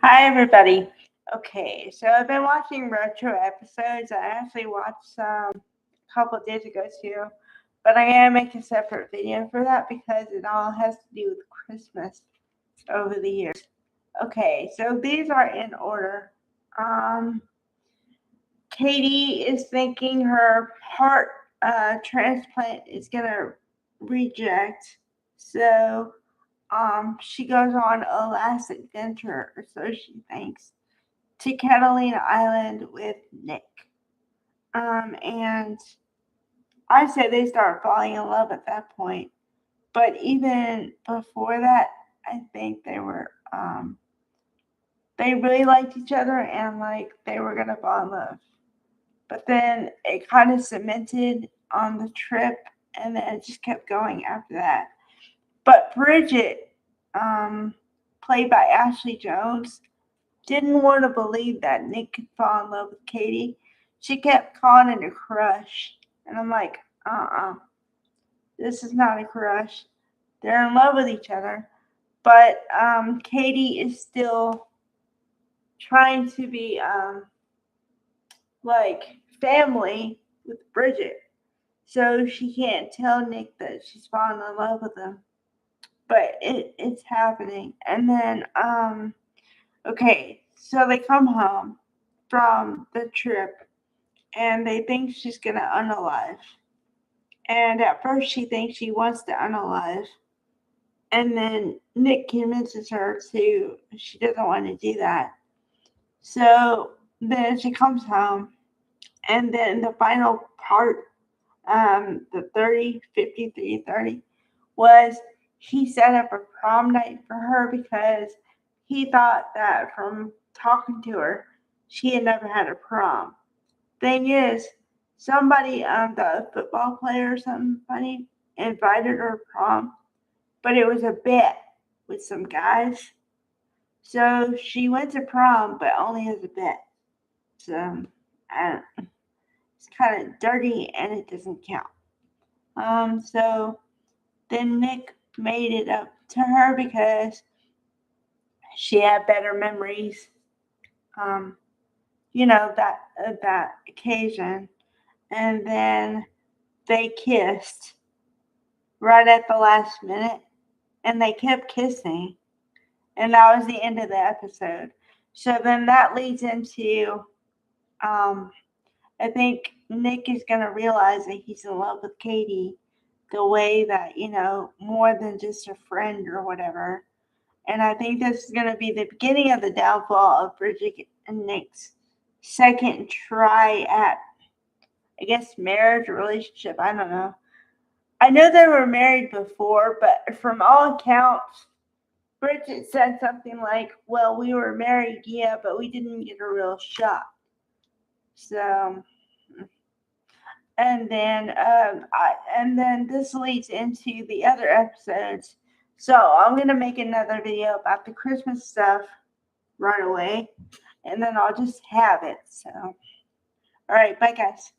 Hi, everybody. Okay, so I've been watching retro episodes. I actually watched some a couple of days ago too, but I'm gonna make a separate video for that because it all has to do with Christmas over the years. Okay, so these are in order. Um, Katie is thinking her heart transplant is gonna reject, so she goes on a last adventure, or so she thinks, to Catalina Island with Nick. And I say they start falling in love at that point. But even before that, I think they really liked each other and like they were gonna fall in love. But then it kind of cemented on the trip, and then it just kept going after that. But Bridget, um, played by Ashley Jones, didn't want to believe that Nick could fall in love with Katie. She kept calling it a crush. And I'm like, this is not a crush. They're in love with each other. But Katie is still trying to be like family with Bridget. So she can't tell Nick that she's falling in love with him. But it's happening. And then, okay, so they come home from the trip and they think she's gonna unalive. And at first she thinks she wants to unalive. And then Nick convinces her to she doesn't want to do that. So then she comes home and then the final part, the 30, 53, 30, was he set up a prom night for her because he thought that from talking to her, she had never had a prom. Thing is, somebody, the football player or something funny, invited her to prom, but it was a bet with some guys. So she went to prom, but only as a bet. So it's kind of dirty and it doesn't count. So then Nick made it up to her because she had better memories. Um, that occasion, and then they kissed right at the last minute, and they kept kissing, and that was the end of the episode. So then that leads into, um, I think Nick is gonna realize that he's in love with Katie, the way that more than just a friend or whatever. And I think this is gonna be the beginning of the downfall of Bridget and Nick's second try at, I guess, marriage or relationship. I don't know. I know they were married before, but from all accounts, Bridget said something like, "Well, we were married, yeah, but we didn't get a real shot." So, and then this leads into the other episodes. So I'm gonna make another video about the Christmas stuff right away, and then I'll just have it. So, all right, bye, guys.